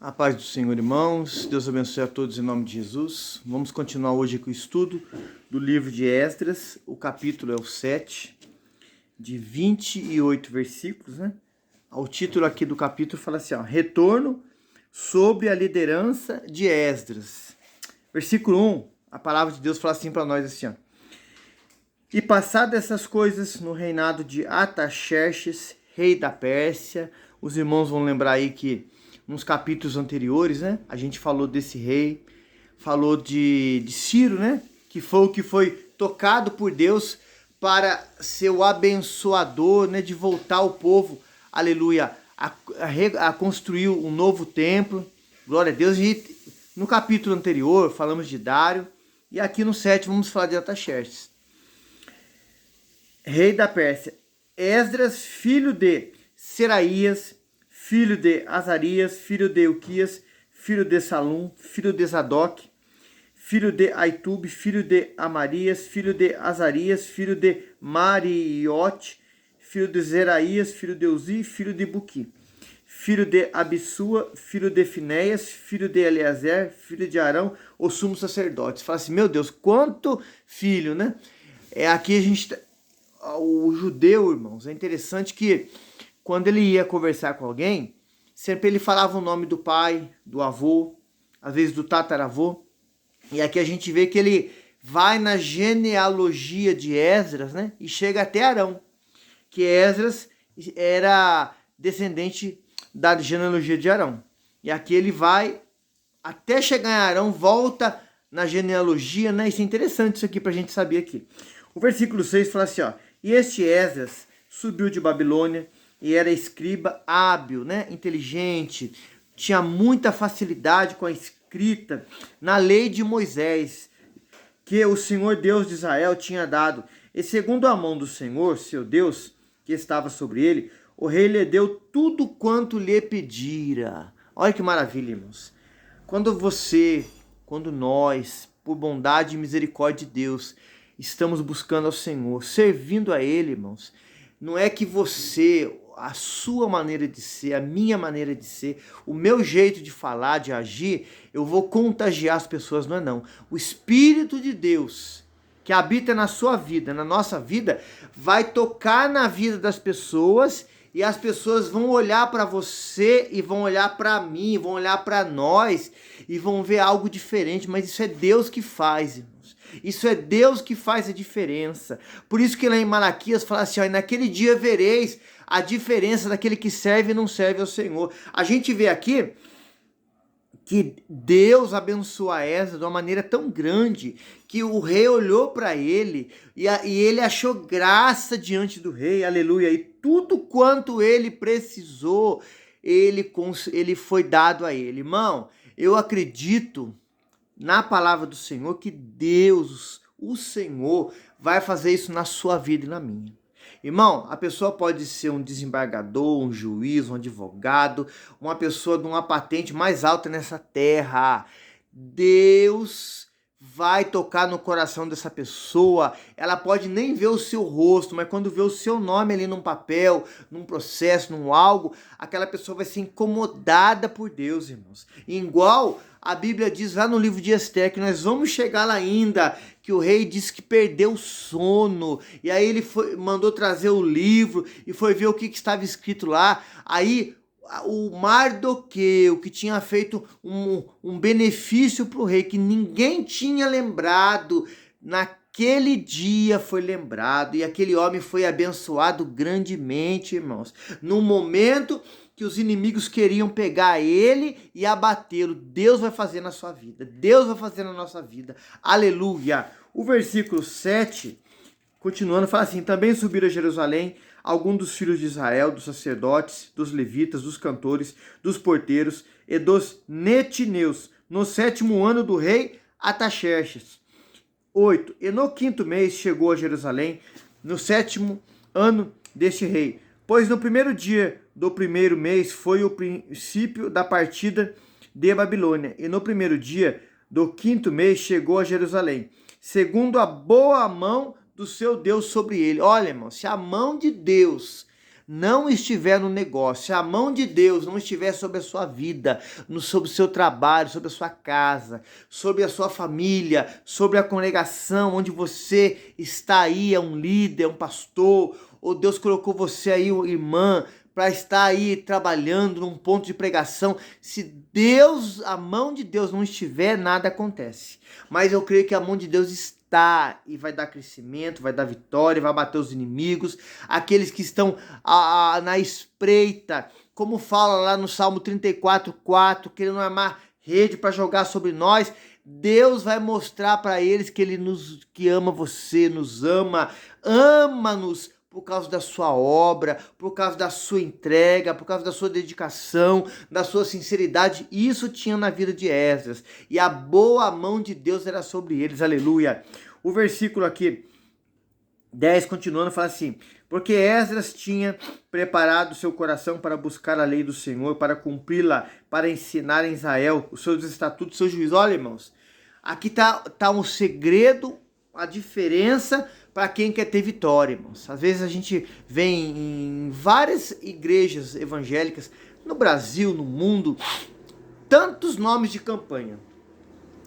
A paz do Senhor, irmãos. Deus abençoe a todos em nome de Jesus. Vamos continuar hoje com o estudo do livro de Esdras. O capítulo é o 7, de 28 versículos, né? O título aqui do capítulo fala assim, ó, Retorno sob a liderança de Esdras. Versículo 1, a palavra de Deus fala assim para nós assim, ó. E passadas essas coisas no reinado de Artaxerxes, rei da Pérsia, os irmãos vão lembrar aí que nos capítulos anteriores, né, a gente falou desse rei, falou de Ciro, né, que foi o que foi tocado por Deus para ser o abençoador, né, de voltar o povo, aleluia, a construir um novo templo, glória a Deus. E no capítulo anterior falamos de Dário, e aqui no 7 vamos falar de Artaxerxes, rei da Pérsia. Esdras, filho de Seraías, filho de Azarias, filho de Ilquias, filho de Salum, filho de Zadok, filho de Aitube, filho de Amarias, filho de Azarias, filho de Mariote, filho de Zeraías, filho de Uzi, filho de Buqui, filho de Abissua, filho de Finéias, filho de Eleazer, filho de Arão, o sumo sacerdote. Você fala assim, meu Deus, quanto filho, né? Aqui a gente... O judeu, irmãos, é interessante que quando ele ia conversar com alguém, sempre ele falava o nome do pai, do avô, às vezes do tataravô. E aqui a gente vê que ele vai na genealogia de Esdras, né? E chega até Arão, que Esdras era descendente da genealogia de Arão. E aqui ele vai até chegar em Arão, volta na genealogia, né? Isso é interessante isso aqui pra gente saber aqui. O versículo 6 fala assim, ó. E este Esdras subiu de Babilônia e era escriba hábil, né, inteligente, tinha muita facilidade com a escrita na lei de Moisés, que o Senhor Deus de Israel tinha dado. E segundo a mão do Senhor, seu Deus, que estava sobre ele, o rei lhe deu tudo quanto lhe pedira. Olha que maravilha, irmãos. Quando nós, por bondade e misericórdia de Deus, estamos buscando ao Senhor, servindo a Ele, irmãos, não é que você, a sua maneira de ser, a minha maneira de ser, o meu jeito de falar, de agir, eu vou contagiar as pessoas, não é não. O Espírito de Deus, que habita na sua vida, na nossa vida, vai tocar na vida das pessoas e as pessoas vão olhar para você e vão olhar para mim, vão olhar para nós e vão ver algo diferente, mas isso é Deus que faz, irmãos. Isso é Deus que faz a diferença. Por isso que lá em Malaquias fala assim, ó, naquele dia vereis a diferença daquele que serve e não serve ao Senhor. A gente vê aqui que Deus abençoa Esdras de uma maneira tão grande que o rei olhou para ele e ele achou graça diante do rei, aleluia, e tudo quanto ele precisou, ele foi dado a ele. Irmão, eu acredito na palavra do Senhor que Deus, o Senhor, vai fazer isso na sua vida e na minha. Irmão, a pessoa pode ser um desembargador, um juiz, um advogado, uma pessoa de uma patente mais alta nessa terra. Deus vai tocar no coração dessa pessoa. Ela pode nem ver o seu rosto, mas quando vê o seu nome ali num papel, num processo, num algo, aquela pessoa vai ser incomodada por Deus, irmãos. E igual a Bíblia diz lá no livro de Ester, que nós vamos chegar lá ainda, que o rei disse que perdeu o sono, e aí ele mandou trazer o livro, e foi ver o que estava escrito lá. Aí o Mardoqueu, que tinha feito um benefício para o rei, que ninguém tinha lembrado, naquele dia foi lembrado, e aquele homem foi abençoado grandemente, irmãos. No momento que os inimigos queriam pegar ele e abatê-lo, Deus vai fazer na sua vida, Deus vai fazer na nossa vida, aleluia. O versículo 7, continuando, fala assim, também subiram a Jerusalém alguns dos filhos de Israel, dos sacerdotes, dos levitas, dos cantores, dos porteiros e dos netineus, no 7º ano do rei Artaxerxes. 8. E no 5º mês chegou a Jerusalém, no 7º ano deste rei, pois no primeiro dia do primeiro mês foi o princípio da partida de Babilônia, e no primeiro dia do 5º mês chegou a Jerusalém, segundo a boa mão do seu Deus sobre ele. Olha, irmão, se a mão de Deus não estiver no negócio, se a mão de Deus não estiver sobre a sua vida, sobre o seu trabalho, sobre a sua casa, sobre a sua família, sobre a congregação onde você está aí, é um líder, é um pastor, ou Deus colocou você aí, irmã, para estar aí trabalhando num ponto de pregação. Se Deus, a mão de Deus não estiver, nada acontece. Mas eu creio que a mão de Deus está e vai dar crescimento, vai dar vitória, vai bater os inimigos, aqueles que estão na espreita, como fala lá no Salmo 34:4, querendo armar rede para jogar sobre nós. Deus vai mostrar para eles que Ele que ama você, nos ama, ama-nos por causa da sua obra, por causa da sua entrega, por causa da sua dedicação, da sua sinceridade. Isso tinha na vida de Esdras, e a boa mão de Deus era sobre eles, aleluia. O versículo aqui, 10, continuando, fala assim: porque Esdras tinha preparado seu coração para buscar a lei do Senhor, para cumpri-la, para ensinar em Israel os seus estatutos, os seus juízos. Olha, irmãos, aqui tá um segredo, a diferença para quem quer ter vitória, irmãos. Às vezes a gente vem em várias igrejas evangélicas, no Brasil, no mundo, tantos nomes de campanha.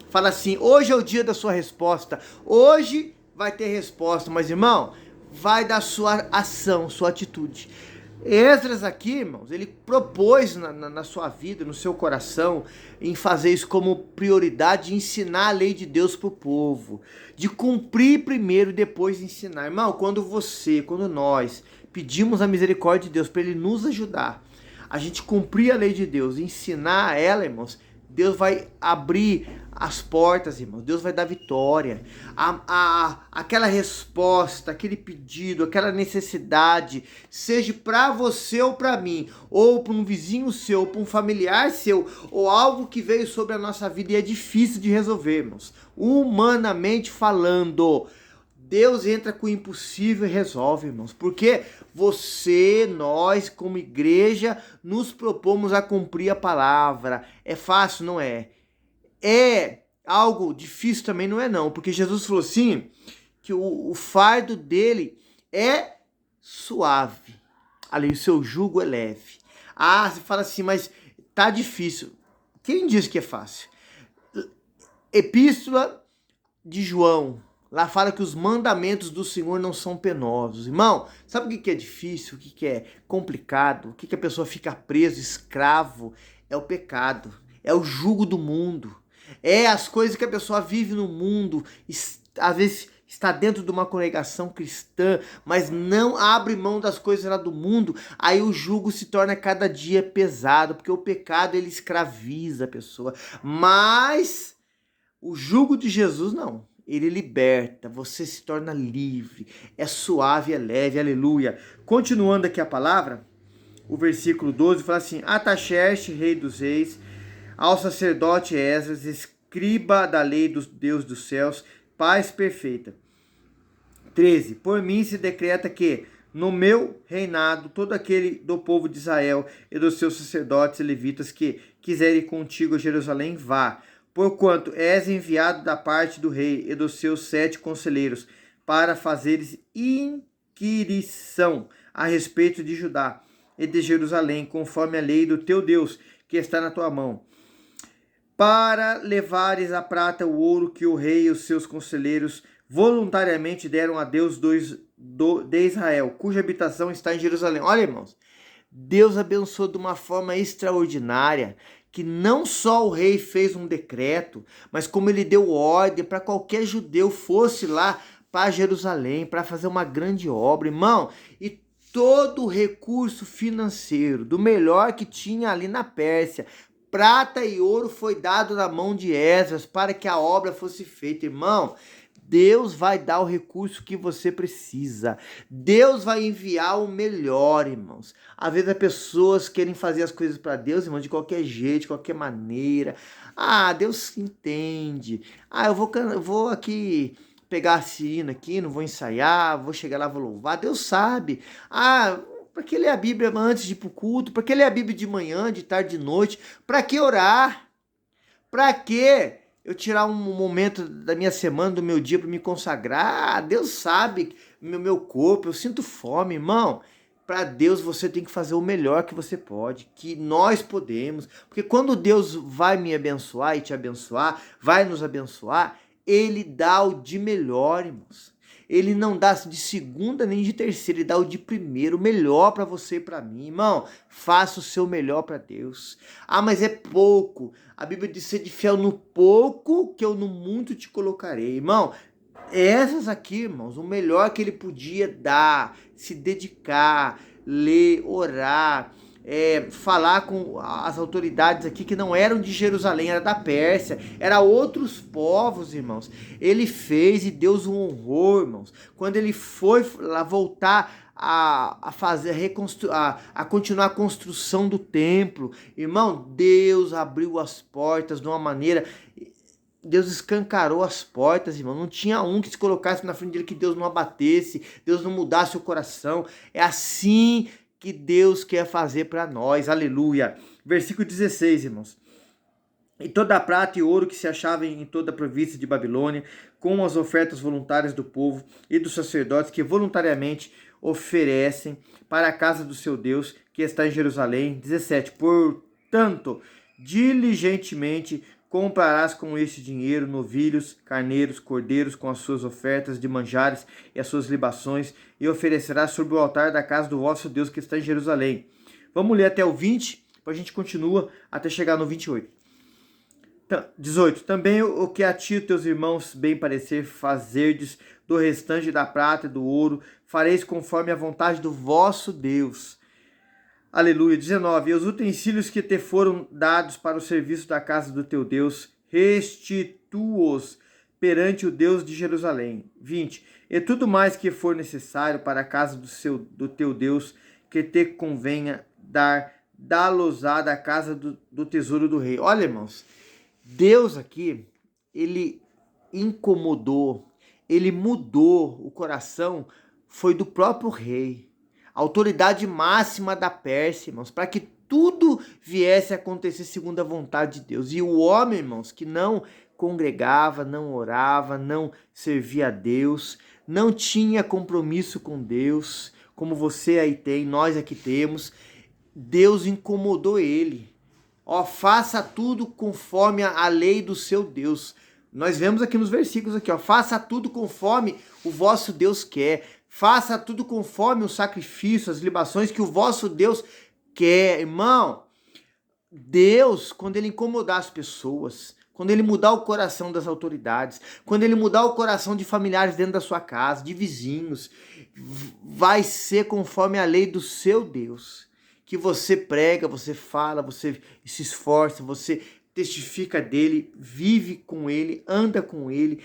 Fala assim: hoje é o dia da sua resposta, hoje vai ter resposta, mas irmão, vai da sua ação, sua atitude. Esdras aqui, irmãos, ele propôs na sua vida, no seu coração, em fazer isso como prioridade, de ensinar a lei de Deus para o povo, de cumprir primeiro e depois ensinar. Irmão, quando nós pedimos a misericórdia de Deus para Ele nos ajudar, a gente cumprir a lei de Deus, ensinar ela, irmãos, Deus vai abrir as portas, irmãos. Deus vai dar vitória. Aquela resposta, aquele pedido, aquela necessidade, seja para você ou para mim, ou para um vizinho seu, ou para um familiar seu, ou algo que veio sobre a nossa vida e é difícil de resolver, irmãos. Humanamente falando, Deus entra com o impossível e resolve, irmãos. Porque nós, como igreja, nos propomos a cumprir a palavra. É fácil? Não é. É algo difícil também? Não é não. Porque Jesus falou assim, que o fardo dele é suave. Ali, o seu jugo é leve. Ah, você fala assim, mas tá difícil. Quem disse que é fácil? Epístola de João. Lá fala que os mandamentos do Senhor não são penosos. Irmão, sabe o que é difícil? O que é complicado? O que a pessoa fica preso, escravo? É o pecado. É o jugo do mundo. É as coisas que a pessoa vive no mundo. Às vezes está dentro de uma congregação cristã, mas não abre mão das coisas lá do mundo. Aí o jugo se torna cada dia pesado, porque o pecado ele escraviza a pessoa. Mas o jugo de Jesus não. Ele liberta, você se torna livre, é suave, é leve, aleluia. Continuando aqui a palavra, o versículo 12 fala assim: Ataxerxes, rei dos reis, ao sacerdote Esdras, escriba da lei do Deus dos céus, paz perfeita. 13. Por mim se decreta que, no meu reinado, todo aquele do povo de Israel e dos seus sacerdotes e levitas que quiserem ir contigo a Jerusalém, vá. Porquanto és enviado da parte do rei e dos seus 7 conselheiros, para fazeres inquirição a respeito de Judá e de Jerusalém, conforme a lei do teu Deus, que está na tua mão. Para levares a prata, o ouro que o rei e os seus conselheiros voluntariamente deram a Deus de Israel, cuja habitação está em Jerusalém. Olha, irmãos, Deus abençoou de uma forma extraordinária, que não só o rei fez um decreto, mas como ele deu ordem para qualquer judeu fosse lá para Jerusalém para fazer uma grande obra, irmão. E todo o recurso financeiro, do melhor que tinha ali na Pérsia, prata e ouro, foi dado na mão de Esdras para que a obra fosse feita, irmão. Deus vai dar o recurso que você precisa. Deus vai enviar o melhor, irmãos. Às vezes as pessoas querem fazer as coisas para Deus, irmão, de qualquer jeito, de qualquer maneira. Ah, Deus entende. Ah, eu vou aqui pegar a sina aqui, não vou ensaiar, vou chegar lá, vou louvar. Deus sabe. Ah, para que ler a Bíblia antes de ir para o culto? Para que ler a Bíblia de manhã, de tarde, de noite? Para que orar? Para que eu tirar um momento da minha semana, do meu dia para me consagrar? Deus sabe meu corpo, eu sinto fome, irmão. para Deus você tem que fazer o melhor que você pode, que nós podemos, porque quando Deus vai me abençoar e te abençoar, vai nos abençoar, Ele dá o de melhor, irmãos. Ele não dá de segunda nem de terceira, ele dá o de primeiro, o melhor para você e para mim. Irmão, faça o seu melhor para Deus. Ah, mas é pouco. A Bíblia diz: ser de fiel no pouco, que eu no muito te colocarei. Irmão, essas aqui, irmãos, o melhor que ele podia dar, se dedicar, ler, orar, falar com as autoridades aqui que não eram de Jerusalém, era da Pérsia, era outros povos, irmãos. Ele fez e Deus o honrou, irmãos. Quando ele foi lá voltar a fazer a continuar a construção do templo, irmão, Deus abriu as portas de uma maneira. Deus escancarou as portas, irmão. Não tinha um que se colocasse na frente dele que Deus não abatesse, Deus não mudasse o coração. É assim que Deus quer fazer para nós. Aleluia. Versículo 16, irmãos. E toda a prata e ouro que se achava em toda a província de Babilônia, com as ofertas voluntárias do povo e dos sacerdotes que voluntariamente oferecem para a casa do seu Deus, que está em Jerusalém. 17. Portanto, diligentemente comprarás com este dinheiro novilhos, carneiros, cordeiros com as suas ofertas de manjares e as suas libações, e oferecerás sobre o altar da casa do vosso Deus que está em Jerusalém. Vamos ler até o 20, depois a gente continua até chegar no 28. 18. Também o que a ti e teus irmãos bem parecer fazerdes do restante da prata e do ouro, fareis conforme a vontade do vosso Deus. Aleluia. 19. E os utensílios que te foram dados para o serviço da casa do teu Deus, restitua-os perante o Deus de Jerusalém. 20. E tudo mais que for necessário para a casa do teu Deus, que te convenha dar, dá-los-á da casa do tesouro do rei. Olha, irmãos, Deus aqui, ele incomodou, ele mudou o coração, foi do próprio rei. A autoridade máxima da Pérsia, irmãos, para que tudo viesse a acontecer segundo a vontade de Deus. E o homem, irmãos, que não congregava, não orava, não servia a Deus, não tinha compromisso com Deus, como você aí tem, nós aqui temos, Deus incomodou ele. Ó, faça tudo conforme a lei do seu Deus. Nós vemos aqui nos versículos aqui, ó, faça tudo conforme o vosso Deus quer. Faça tudo conforme o sacrifício, as libações que o vosso Deus quer. Irmão, Deus, quando ele incomodar as pessoas, quando ele mudar o coração das autoridades, quando ele mudar o coração de familiares dentro da sua casa, de vizinhos, vai ser conforme a lei do seu Deus. Que você prega, você fala, você se esforça, você testifica dele, vive com ele, anda com ele,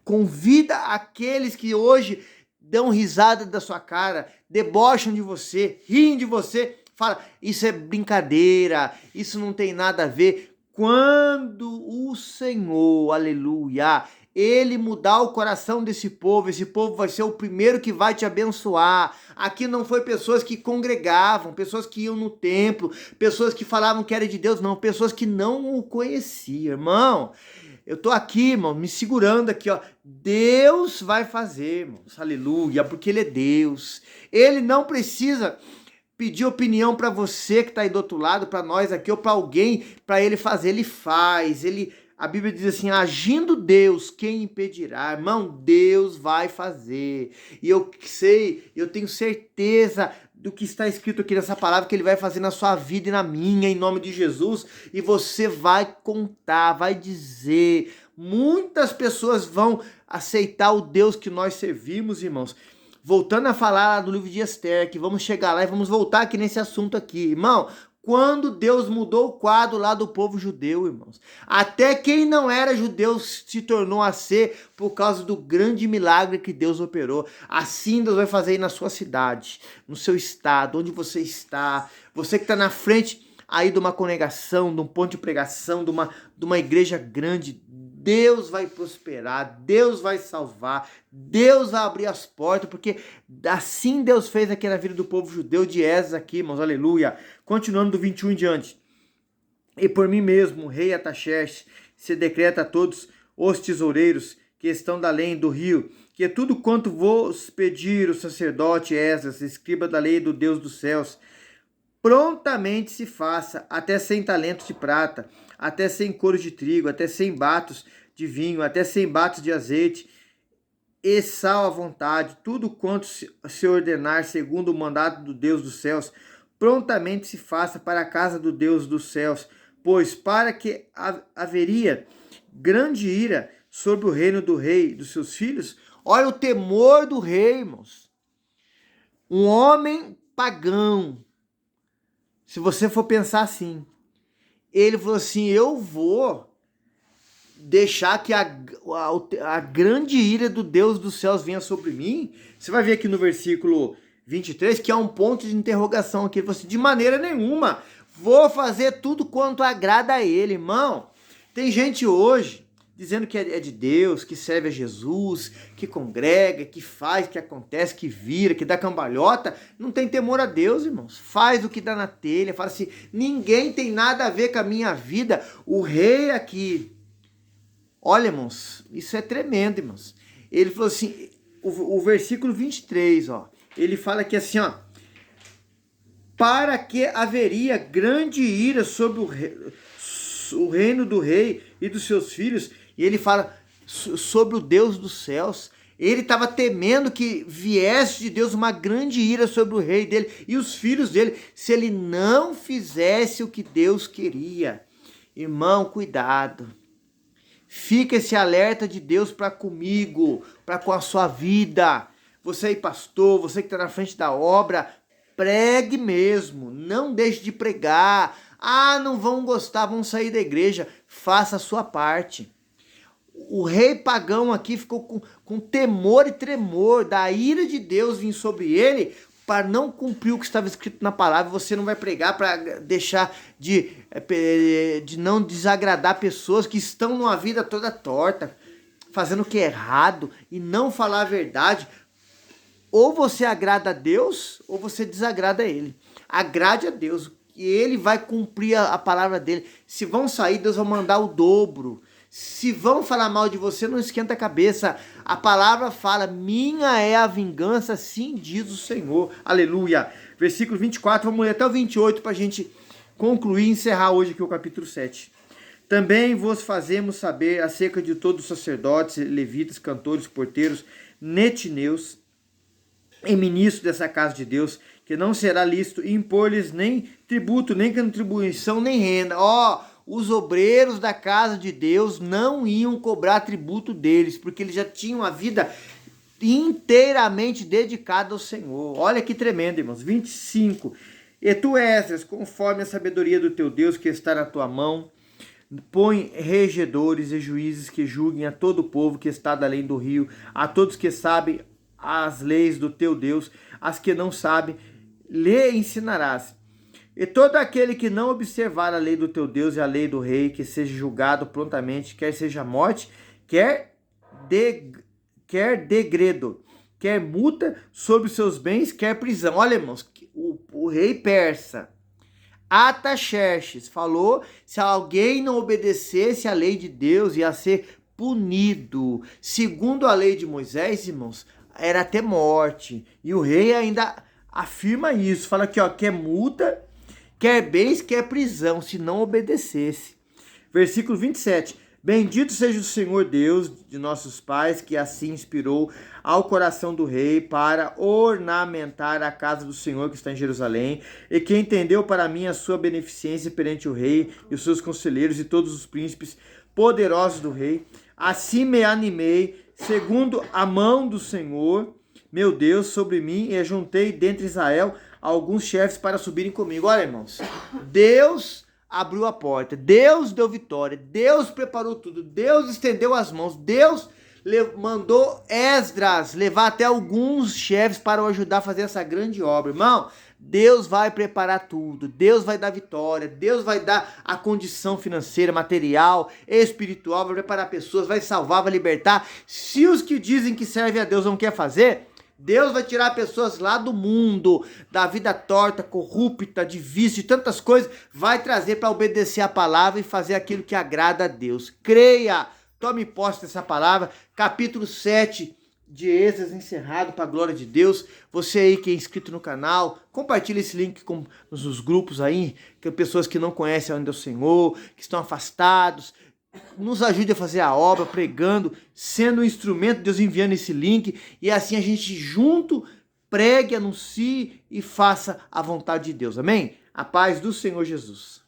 convida aqueles que hoje dão risada da sua cara, debocham de você, riem de você, fala, isso é brincadeira, isso não tem nada a ver. Quando o Senhor, aleluia, ele mudar o coração desse povo, esse povo vai ser o primeiro que vai te abençoar. Aqui não foi pessoas que congregavam, pessoas que iam no templo, pessoas que falavam que era de Deus, não, pessoas que não o conheciam, irmão. Eu tô aqui, irmão, me segurando aqui, ó. Deus vai fazer, irmãos, aleluia, porque ele é Deus. Ele não precisa pedir opinião para você que tá aí do outro lado, para nós aqui, ou para alguém, para ele fazer, ele faz. A Bíblia diz assim, agindo Deus, quem impedirá? Irmão, Deus vai fazer. E eu sei, eu tenho certeza do que está escrito aqui nessa palavra, que ele vai fazer na sua vida e na minha, em nome de Jesus. E você vai contar, vai dizer. Muitas pessoas vão aceitar o Deus que nós servimos, irmãos. Voltando a falar do livro de Esther, que vamos chegar lá e vamos voltar aqui nesse assunto aqui. Irmão, quando Deus mudou o quadro lá do povo judeu, irmãos, até quem não era judeu se tornou a ser por causa do grande milagre que Deus operou. Assim Deus vai fazer aí na sua cidade, no seu estado, onde você está, você que está na frente aí de uma congregação, de um ponto de pregação, de uma igreja grande. Deus vai prosperar, Deus vai salvar, Deus vai abrir as portas, porque assim Deus fez aqui na vida do povo judeu de Esdras aqui, irmãos, aleluia. Continuando do 21 em diante. E por mim mesmo, rei Artaxerxes, se decreta a todos os tesoureiros que estão da além do rio, que tudo quanto vos pedir o sacerdote Esdras, escriba da lei do Deus dos céus, prontamente se faça, até 100 talentos de prata, até 100 coros de trigo, até 100 batos de vinho, até 100 batos de azeite, e sal à vontade, tudo quanto se ordenar segundo o mandato do Deus dos céus, prontamente se faça para a casa do Deus dos céus, pois para que haveria grande ira sobre o reino do rei e dos seus filhos. Olha o temor do rei, irmãos. Um homem pagão, se você for pensar assim, ele falou assim, eu vou deixar que a grande ira do Deus dos céus venha sobre mim. Você vai ver aqui no versículo 23 que há um ponto de interrogação aqui. Ele falou assim, de maneira nenhuma, vou fazer tudo quanto agrada a ele. Irmão, tem gente hoje dizendo que é de Deus, que serve a Jesus, que congrega, que faz, que acontece, que vira, que dá cambalhota, não tem temor a Deus, irmãos. Faz o que dá na telha, fala assim, ninguém tem nada a ver com a minha vida. O rei aqui, olha, irmãos, isso é tremendo, irmãos. Ele falou assim, o versículo 23, ó, ele fala aqui assim, ó, para que haveria grande ira sobre o reino do rei e dos seus filhos, e ele fala sobre o Deus dos céus. Ele estava temendo que viesse de Deus uma grande ira sobre o rei dele e os filhos dele, se ele não fizesse o que Deus queria. Irmão, cuidado. Fica esse alerta de Deus para comigo, para com a sua vida. Você aí, pastor, você que está na frente da obra, pregue mesmo, não deixe de pregar. Ah, não vão gostar, vão sair da igreja. Faça a sua parte. O rei pagão aqui ficou com temor e tremor da ira de Deus vir sobre ele para não cumprir o que estava escrito na palavra. Você não vai pregar para deixar de não desagradar pessoas que estão numa vida toda torta, fazendo o que é errado e não falar a verdade. Ou você agrada a Deus ou você desagrada a ele. Agrade a Deus e ele vai cumprir a palavra dele. Se vão sair, Deus vai mandar o dobro. Se vão falar mal de você, não esquenta a cabeça. A palavra fala, minha é a vingança, sim diz o Senhor. Aleluia. Versículo 24, vamos ler até o 28 para a gente concluir e encerrar hoje aqui o capítulo 7. Também vos fazemos saber acerca de todos os sacerdotes, levitas, cantores, porteiros, netineus e ministros dessa casa de Deus, que não será lícito impor-lhes nem tributo, nem contribuição, nem renda. Os obreiros da casa de Deus não iam cobrar tributo deles, porque eles já tinham a vida inteiramente dedicada ao Senhor. Olha que tremendo, irmãos. 25. E tu, Esdras, conforme a sabedoria do teu Deus que está na tua mão, põe regedores e juízes que julguem a todo o povo que está da além do rio, a todos que sabem as leis do teu Deus, as que não sabem, lhe ensinarás. E todo aquele que não observar a lei do teu Deus e a lei do rei, que seja julgado prontamente, quer seja morte, quer degredo, quer multa sobre os seus bens, quer prisão. Olha, irmãos, o rei persa, Artaxerxes, falou, se alguém não obedecesse a lei de Deus, ia ser punido. Segundo a lei de Moisés, irmãos, era até morte. E o rei ainda afirma isso, fala aqui, ó, quer multa, quer bens, quer prisão, se não obedecesse. Versículo 27. Bendito seja o Senhor Deus de nossos pais, que assim inspirou ao coração do rei para ornamentar a casa do Senhor que está em Jerusalém, e que entendeu para mim a sua beneficência perante o rei e os seus conselheiros e todos os príncipes poderosos do rei. Assim me animei, segundo a mão do Senhor, meu Deus, sobre mim, e juntei dentre Israel alguns chefes para subirem comigo. Olha, irmãos, Deus abriu a porta, Deus deu vitória, Deus preparou tudo, Deus estendeu as mãos, Deus mandou Esdras levar até alguns chefes para o ajudar a fazer essa grande obra. Irmão, Deus vai preparar tudo, Deus vai dar vitória, Deus vai dar a condição financeira, material, espiritual, vai preparar pessoas, vai salvar, vai libertar. Se os que dizem que servem a Deus não quer fazer, Deus vai tirar pessoas lá do mundo, da vida torta, corrupta, de vício, de tantas coisas, vai trazer para obedecer a palavra e fazer aquilo que agrada a Deus. Creia, tome posse dessa palavra. Capítulo 7 de Esdras encerrado para a glória de Deus. Você aí que é inscrito no canal, compartilhe esse link nos grupos aí, que pessoas que não conhecem ainda o Senhor, que estão afastados. Nos ajude a fazer a obra, pregando, sendo um instrumento, Deus enviando esse link, e assim a gente junto pregue, anuncie e faça a vontade de Deus. Amém? A paz do Senhor Jesus.